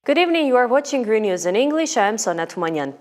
Good evening, you are watching ReNEWS in English. I am Sona Tumanyan.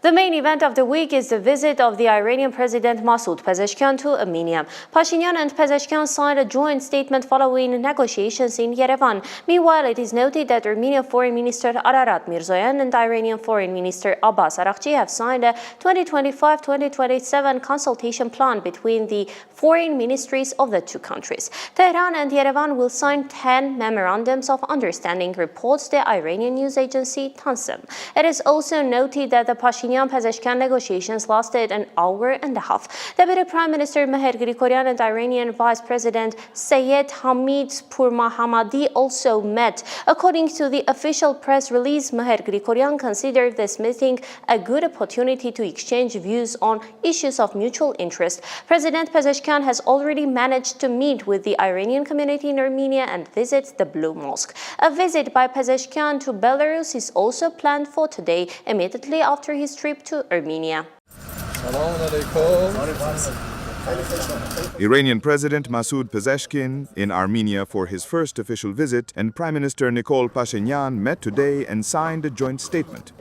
The main event of the week is the visit of the Iranian President Masoud Pezeshkian to Armenia. Pashinyan and Pezeshkian signed a joint statement following negotiations in Yerevan. Meanwhile, it is noted that Armenian Foreign Minister Ararat Mirzoyan and Iranian Foreign Minister Abbas Araghchi have signed a 2025-2027 consultation plan between the foreign ministries of the two countries. Tehran and Yerevan will sign 10 memorandums of understanding, reports the Iranian news agency Tansem. It is also noted that the Pashinyan-Pezeshkian negotiations lasted an hour and a half. Deputy Prime Minister Meher Grigoryan and Iranian Vice President Sayed Hamid Pourmohammadi also met. According to the official press release, Meher Grigoryan considered this meeting a good opportunity to exchange views on issues of mutual interest. President Pezeshkian has already managed to meet with the Iranian community in Armenia and visit the Blue Mosque. A visit by Pezeshkian to Belarus is also planned for today, immediately after his trip to Armenia. Iranian President Masoud Pezeshkian in Armenia for his first official visit, and Prime Minister Nikol Pashinyan met today and signed a joint statement.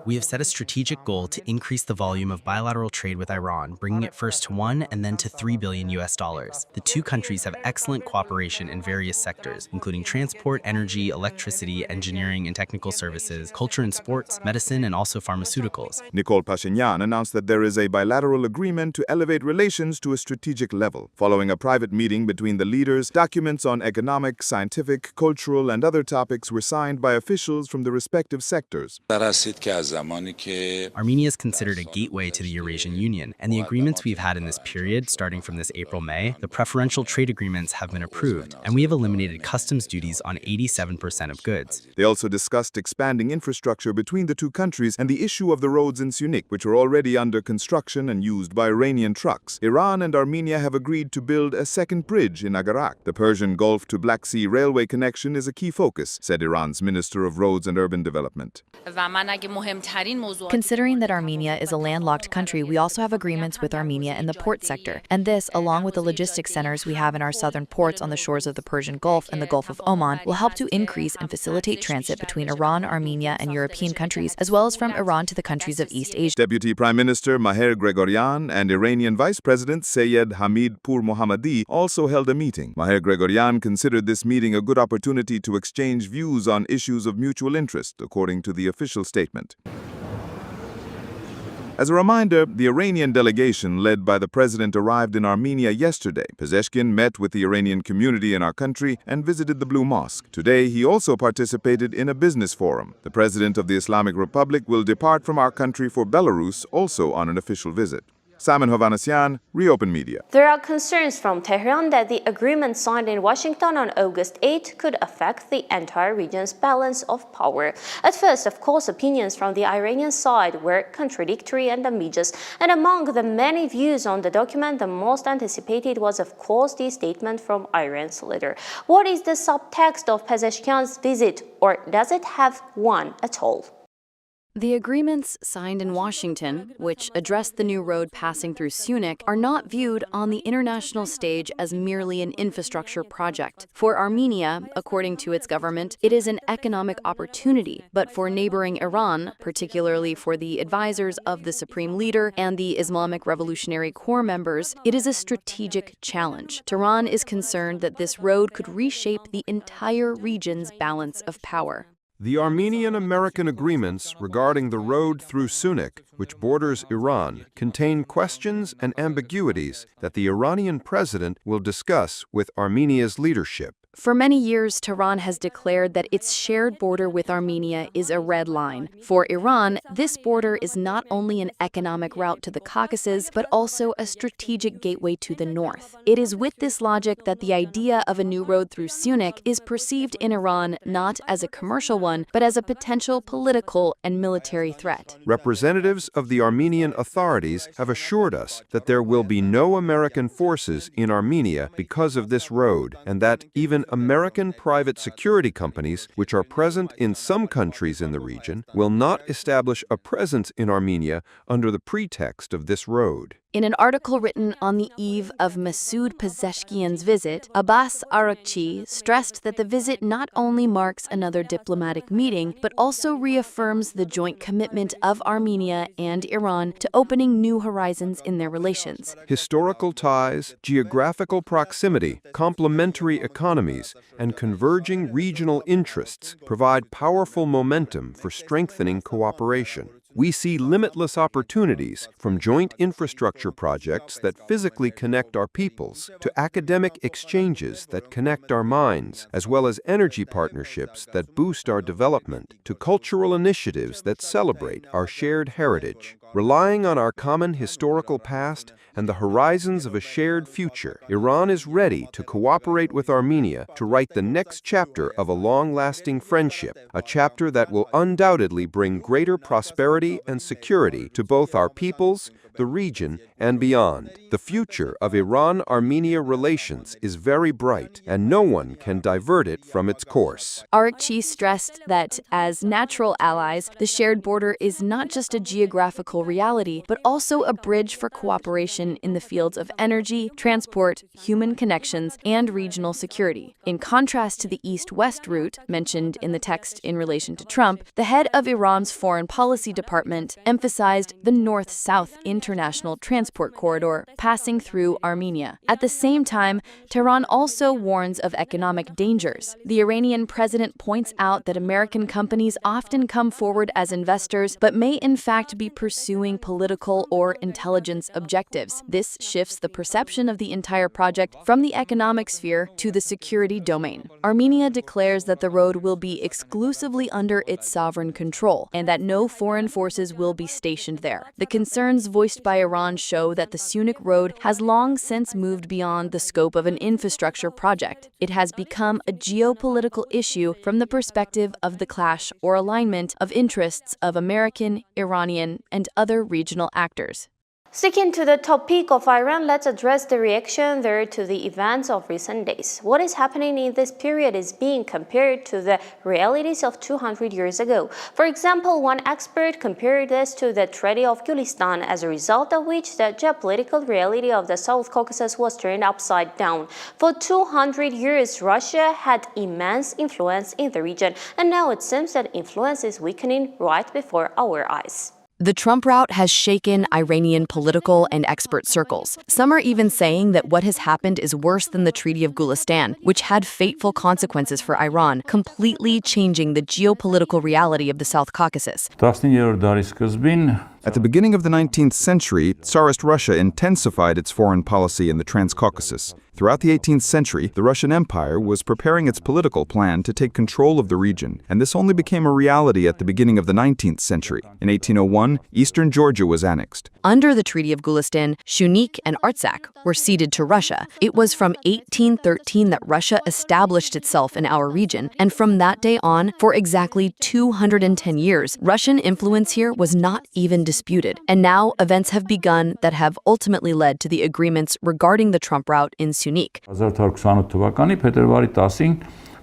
We have set a strategic goal to increase the volume of bilateral trade with Iran, bringing it first to $1 and then to $3 billion. The two countries have excellent cooperation in various sectors, including transport, energy, electricity, engineering and technical services, culture and sports, medicine, and also pharmaceuticals. Nikol Pashinyan announced that there is a bilateral agreement to elevate relations to a strategic level. Following a private meeting between the leaders, documents on economic, scientific, cultural, and other topics were signed by officials from the respective sectors. Armenia is considered a gateway to the Eurasian Union, and the agreements we've had in this period, starting from this April-May, the preferential trade agreements have been approved, and we have eliminated customs duties on 87% of goods. They also discussed expanding infrastructure between the two countries and the issue of the roads in Sunik, which are already under construction and used by Iranian trucks. Iran and Armenia have agreed to build a second bridge in Agarak. The Persian Gulf to Black Sea railway connection is a key focus, said Iran's Minister of Roads and Urban Development. Considering that Armenia is a landlocked country, we also have agreements with Armenia in the port sector. And this, along with the logistics centers we have in our southern ports on the shores of the Persian Gulf and the Gulf of Oman, will help to increase and facilitate transit between Iran, Armenia, and European countries, as well as from Iran to the countries of East Asia. Deputy Prime Minister Meher Grigoryan and Iranian Vice President Sayed Hamid Pourmohammadi also held a meeting. Meher Grigoryan considered this meeting a good opportunity to exchange views on issues of mutual interest, according to the official statement. As a reminder, the Iranian delegation led by the president arrived in Armenia yesterday. Pezeshkian met with the Iranian community in our country and visited the Blue Mosque. Today, he also participated in a business forum. The president of the Islamic Republic will depart from our country for Belarus, also on an official visit. Simon Hovhannisyan, ReOpen Media. There are concerns from Tehran that the agreement signed in Washington on August 8 could affect the entire region's balance of power. At first, of course, opinions from the Iranian side were contradictory and ambiguous, and among the many views on the document, the most anticipated was, of course, the statement from Iran's leader. What is the subtext of Pezeshkian's visit, or does it have one at all? The agreements signed in Washington, which address the new road passing through Sunik, are not viewed on the international stage as merely an infrastructure project. For Armenia, according to its government, it is an economic opportunity, but for neighboring Iran, particularly for the advisors of the Supreme Leader and the Islamic Revolutionary Corps members, it is a strategic challenge. Tehran is concerned that this road could reshape the entire region's balance of power. The Armenian-American agreements regarding the road through Sunik, which borders Iran, contain questions and ambiguities that the Iranian president will discuss with Armenia's leadership. For many years, Tehran has declared that its shared border with Armenia is a red line. For Iran, this border is not only an economic route to the Caucasus, but also a strategic gateway to the north. It is with this logic that the idea of a new road through Sunik is perceived in Iran not as a commercial one, but as a potential political and military threat. Representatives of the Armenian authorities have assured us that there will be no American forces in Armenia because of this road, and that even American private security companies, which are present in some countries in the region, will not establish a presence in Armenia under the pretext of this road. In an article written on the eve of Masoud Pezeshkian's visit, Abbas Araghchi stressed that the visit not only marks another diplomatic meeting, but also reaffirms the joint commitment of Armenia and Iran to opening new horizons in their relations. Historical ties, geographical proximity, complementary economies, and converging regional interests provide powerful momentum for strengthening cooperation. We see limitless opportunities, from joint infrastructure projects that physically connect our peoples, to academic exchanges that connect our minds, as well as energy partnerships that boost our development, to cultural initiatives that celebrate our shared heritage. Relying on our common historical past and the horizons of a shared future, Iran is ready to cooperate with Armenia to write the next chapter of a long-lasting friendship, a chapter that will undoubtedly bring greater prosperity and security to both our peoples, the region, and beyond. The future of Iran-Armenia relations is very bright, and no one can divert it from its course. Araghchi stressed that, as natural allies, the shared border is not just a geographical reality, but also a bridge for cooperation in the fields of energy, transport, human connections, and regional security. In contrast to the east-west route mentioned in the text in relation to Trump, the head of Iran's foreign policy department emphasized the north-south international transport corridor passing through Armenia. At the same time, Tehran also warns of economic dangers. The Iranian president points out that American companies often come forward as investors, but may in fact be pursuing political or intelligence objectives. This shifts the perception of the entire project from the economic sphere to the security domain. Armenia declares that the road will be exclusively under its sovereign control, and that no foreign forces will be stationed there. The concerns voiced by Iran show that the Sunik Road has long since moved beyond the scope of an infrastructure project. It has become a geopolitical issue from the perspective of the clash or alignment of interests of American, Iranian, and other regional actors. Sticking to the topic of Iran, let's address the reaction there to the events of recent days. What is happening in this period is being compared to the realities of 200 years ago. For example, one expert compared this to the Treaty of Gulistan, as a result of which the geopolitical reality of the South Caucasus was turned upside down. For 200 years, Russia had immense influence in the region, and now it seems that influence is weakening right before our eyes. The Trump route has shaken Iranian political and expert circles. Some are even saying that what has happened is worse than the Treaty of Gulistan, which had fateful consequences for Iran, completely changing the geopolitical reality of the South Caucasus. At the beginning of the 19th century, Tsarist Russia intensified its foreign policy in the Transcaucasus. Throughout the 18th century, the Russian Empire was preparing its political plan to take control of the region, and this only became a reality at the beginning of the 19th century. In 1801, eastern Georgia was annexed. Under the Treaty of Gulistan, Shunik and Artsakh were ceded to Russia. It was from 1813 that Russia established itself in our region, and from that day on, for exactly 210 years, Russian influence here was not even disputed. And now events have begun that have ultimately led to the agreements regarding the Trump route in Sunik.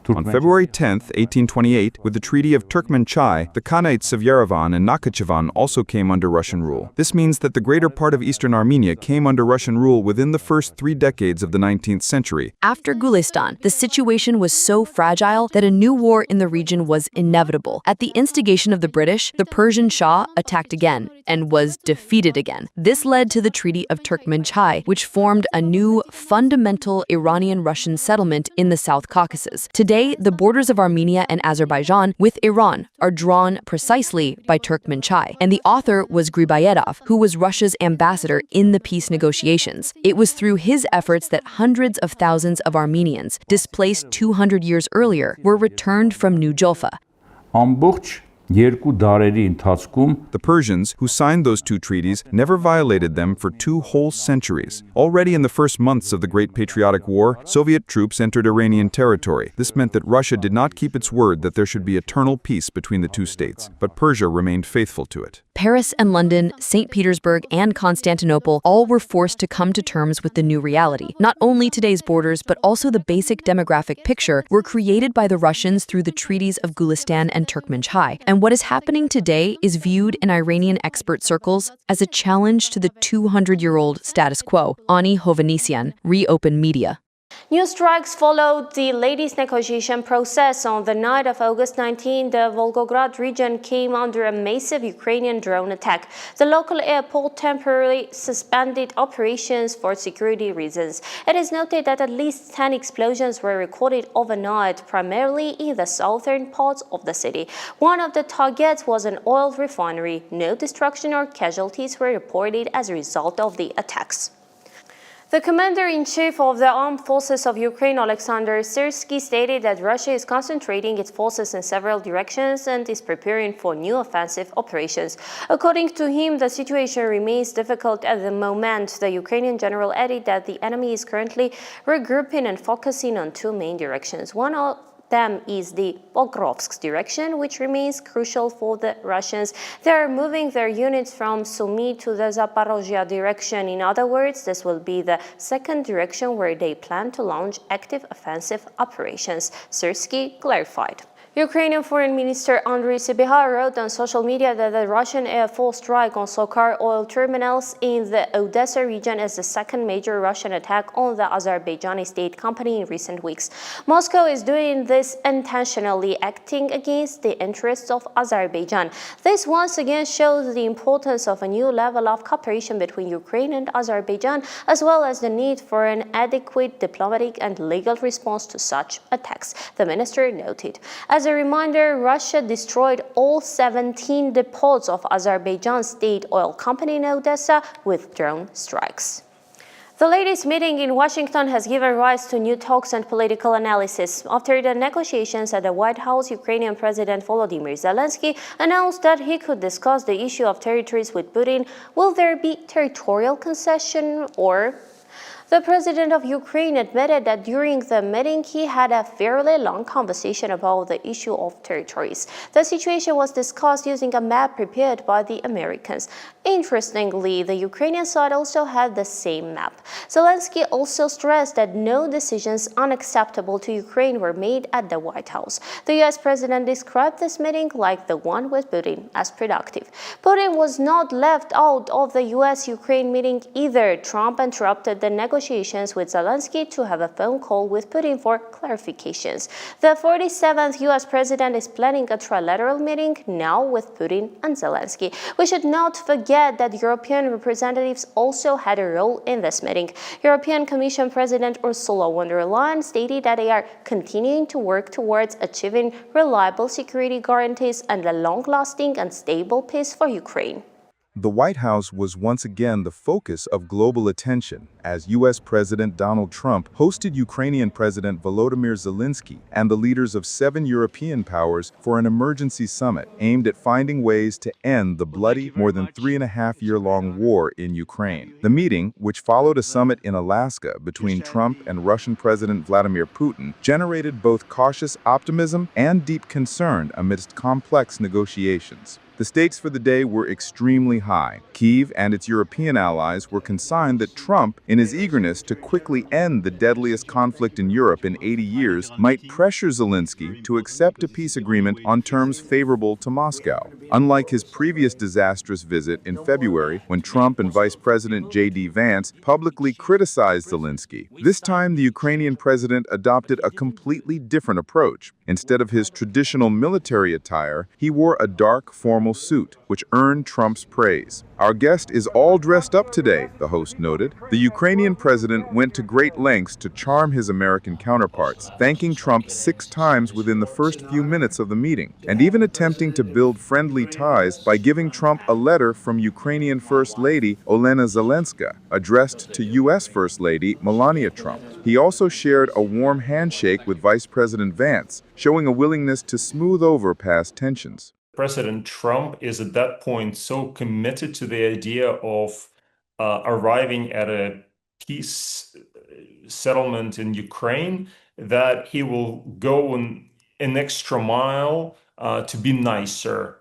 On February 10, 1828, with the Treaty of Turkmenchai, the Khanates of Yerevan and Nakhichevan also came under Russian rule. This means that the greater part of eastern Armenia came under Russian rule within the first 3 decades of the 19th century. After Gulistan, the situation was so fragile that a new war in the region was inevitable. At the instigation of the British, the Persian Shah attacked again and was defeated again. This led to the Treaty of Turkmenchai, which formed a new, fundamental Iranian-Russian settlement in the South Caucasus. Today, the borders of Armenia and Azerbaijan with Iran are drawn precisely by Turkmenchai, and the author was Griboyedov, who was Russia's ambassador in the peace negotiations. It was through his efforts that hundreds of thousands of Armenians, displaced 200 years earlier, were returned from New Jolfa. երկու դարերի ընթացքում The Persians, who signed those two treaties, never violated them for 2 whole centuries. Already in the first months of the Great Patriotic War, Soviet troops entered Iranian territory. This meant that Russia did not keep its word that there should be eternal peace between the two states, but Persia remained faithful to it. Paris and London, St. Petersburg, and Constantinople all were forced to come to terms with the new reality. Not only today's borders, but also the basic demographic picture were created by the Russians through the treaties of Gulistan and Turkmenchai. And what is happening today is viewed in Iranian expert circles as a challenge to the 200-year-old status quo. Ani Hovhannisyan, ReOpen Media. New strikes followed the latest negotiation process. On the night of August 19, the Volgograd region came under a massive Ukrainian drone attack. The local airport temporarily suspended operations for security reasons. It is noted that at least 10 explosions were recorded overnight, primarily in the southern parts of the city. One of the targets was an oil refinery. No destruction or casualties were reported as a result of the attacks. The commander-in-chief of the Armed Forces of Ukraine, Alexander Syrsky, stated that Russia is concentrating its forces in several directions and is preparing for new offensive operations. According to him, the situation remains difficult at the moment. The Ukrainian general added that the enemy is currently regrouping and focusing on 2 main directions. One of them is the Pokrovsk direction, which remains crucial for the Russians. They are moving their units from Sumy to the Zaporozhye direction. In other words, this will be the second direction where they plan to launch active offensive operations, Syrsky clarified. Ukrainian Foreign Minister Andriy Sybiha wrote on social media that the Russian Air Force strike on Sokhar oil terminals in the Odessa region is the second major Russian attack on the Azerbaijani state company in recent weeks. Moscow is doing this intentionally, acting against the interests of Azerbaijan. This once again shows the importance of a new level of cooperation between Ukraine and Azerbaijan, as well as the need for an adequate diplomatic and legal response to such attacks, the minister noted. As a reminder, Russia destroyed all 17 depots of Azerbaijan's state oil company in Odessa with drone strikes. The latest meeting in Washington has given rise to new talks and political analysis. After the negotiations at the White House, Ukrainian President Volodymyr Zelensky announced that he could discuss the issue of territories with Putin. Will there be territorial concession or? The president of Ukraine admitted that during the meeting he had a fairly long conversation about the issue of territories. The situation was discussed using a map prepared by the Americans. Interestingly, the Ukrainian side also had the same map. Zelensky also stressed that no decisions unacceptable to Ukraine were made at the White House. The US president described this meeting, like the one with Putin, as productive. Putin was not left out of the US-Ukraine meeting either. Trump interrupted the negotiations with Zelensky to have a phone call with Putin for clarifications. The 47th US president is planning a trilateral meeting now with Putin and Zelensky. We should not forget that European representatives also had a role in this meeting. European Commission President Ursula von der Leyen stated that they are continuing to work towards achieving reliable security guarantees and a long-lasting and stable peace for Ukraine. The White House was once again the focus of global attention as U.S. President Donald Trump hosted Ukrainian President Volodymyr Zelensky and the leaders of 7 European powers for an emergency summit aimed at finding ways to end the bloody, more than 3.5-year-long war in Ukraine. The meeting, which followed a summit in Alaska between Trump and Russian President Vladimir Putin, generated both cautious optimism and deep concern amidst complex negotiations. The stakes for the day were extremely high. Kyiv and its European allies were concerned that Trump, in his eagerness to quickly end the deadliest conflict in Europe in 80 years, might pressure Zelensky to accept a peace agreement on terms favorable to Moscow. Unlike his previous disastrous visit in February, when Trump and Vice President J.D. Vance publicly criticized Zelensky, this time the Ukrainian president adopted a completely different approach. Instead of his traditional military attire, he wore a dark, formal suit, which earned Trump's praise. Our guest is all dressed up today, the host noted. The Ukrainian president went to great lengths to charm his American counterparts, thanking Trump 6 times within the first few minutes of the meeting, and even attempting to build friendly ties by giving Trump a letter from Ukrainian First Lady Olena Zelenska, addressed to U.S. First Lady Melania Trump. He also shared a warm handshake with Vice President Vance, showing a willingness to smooth over past tensions. President Trump is at that point so committed to the idea of arriving at a peace settlement in Ukraine that he will go an extra mile to be nicer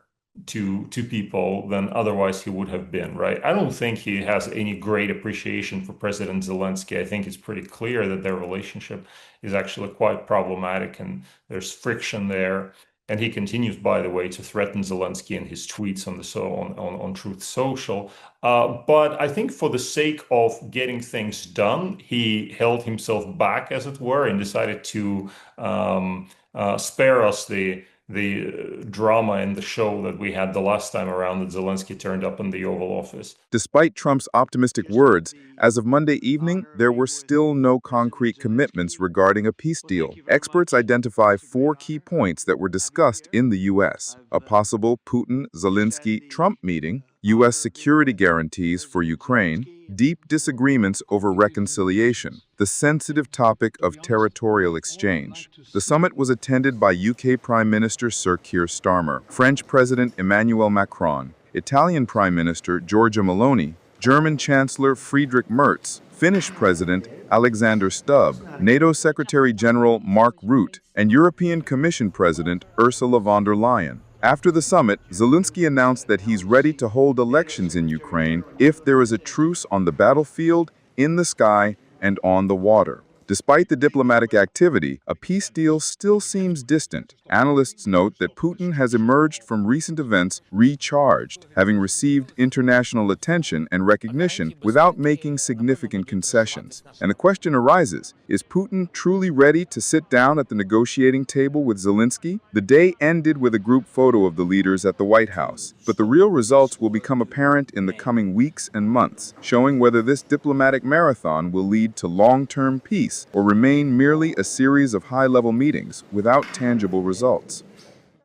to people than otherwise he would have been, right? I don't think he has any great appreciation for President Zelensky. I think it's pretty clear that their relationship is actually quite problematic and there's friction there. And he continues, by the way, to threaten Zelensky in his tweets on Truth Social. But I think for the sake of getting things done, he held himself back, as it were, and decided to spare us the drama and the show that we had the last time around that Zelensky turned up in the Oval Office. Despite Trump's optimistic words, as of Monday evening, there were still no concrete commitments regarding a peace deal. Experts identify 4 key points that were discussed in the U.S. A possible Putin-Zelensky-Trump meeting, U.S. security guarantees for Ukraine, deep disagreements over reconciliation, the sensitive topic of territorial exchange. The summit was attended by UK Prime Minister Sir Keir Starmer, French President Emmanuel Macron, Italian Prime Minister Giorgia Meloni, German Chancellor Friedrich Merz, Finnish President Alexander Stubb, NATO Secretary General Mark Rutte, and European Commission President Ursula von der Leyen. After the summit, Zelensky announced that he's ready to hold elections in Ukraine if there is a truce on the battlefield, in the sky, and on the water. Despite the diplomatic activity, a peace deal still seems distant. Analysts note that Putin has emerged from recent events recharged, having received international attention and recognition without making significant concessions. And the question arises, is Putin truly ready to sit down at the negotiating table with Zelensky? The day ended with a group photo of the leaders at the White House, but the real results will become apparent in the coming weeks and months, showing whether this diplomatic marathon will lead to long-term peace or remain merely a series of high-level meetings without tangible results.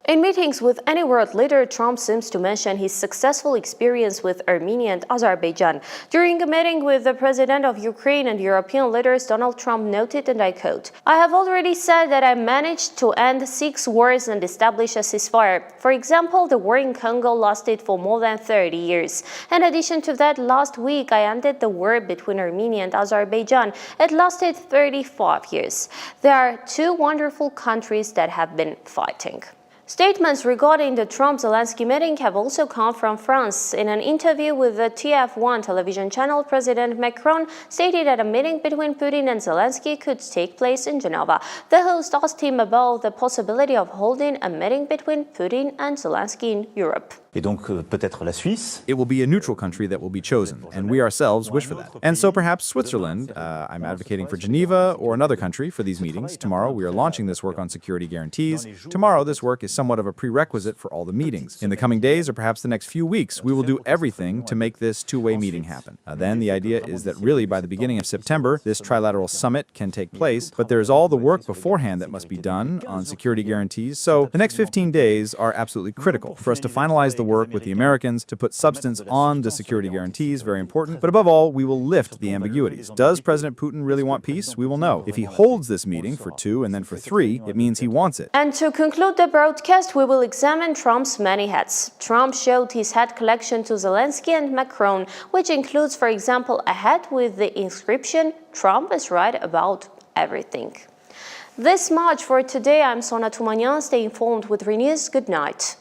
In meetings with any world leader, Trump seems to mention his successful experience with Armenia and Azerbaijan. During a meeting with the president of Ukraine and European leaders, Donald Trump noted, and I quote, "I have already said that I managed to end 6 wars and establish a ceasefire. For example, the war in Congo lasted for more than 30 years. In addition to that, last week I ended the war between Armenia and Azerbaijan. It lasted 35 years. There are 2 wonderful countries that have been fighting." Statements regarding the Trump-Zelensky meeting have also come from France. In an interview with the TF1 television channel, President Macron stated that a meeting between Putin and Zelensky could take place in Geneva. The host asked him about the possibility of holding a meeting between Putin and Zelensky in Europe. Et donc peut-être la Suisse. It will be a neutral country that will be chosen, and we ourselves wish for that. And so perhaps Switzerland, I'm advocating for Geneva or another country for these meetings. Tomorrow we are launching this work on security guarantees. Tomorrow this work is somewhat of a prerequisite for all the meetings. In the coming days or perhaps the next few weeks, we will do everything to make this two-way meeting happen. Then the idea is that really by the beginning of September, this trilateral summit can take place, but there is all the work beforehand that must be done on security guarantees. So the next 15 days are absolutely critical for us to finalize the work with the Americans, to put substance on the security guarantees, very important. But above all, we will lift the ambiguities. Does President Putin really want peace? We will know. If he holds this meeting for 2 and then for 3, it means he wants it. And to conclude the broadcast, we will examine Trump's many hats. Trump showed his hat collection to Zelensky and Macron, which includes, for example, a hat with the inscription, "Trump is right about everything." This much for today. I'm Sona Tumanyan. Stay informed with ReNews. Good night.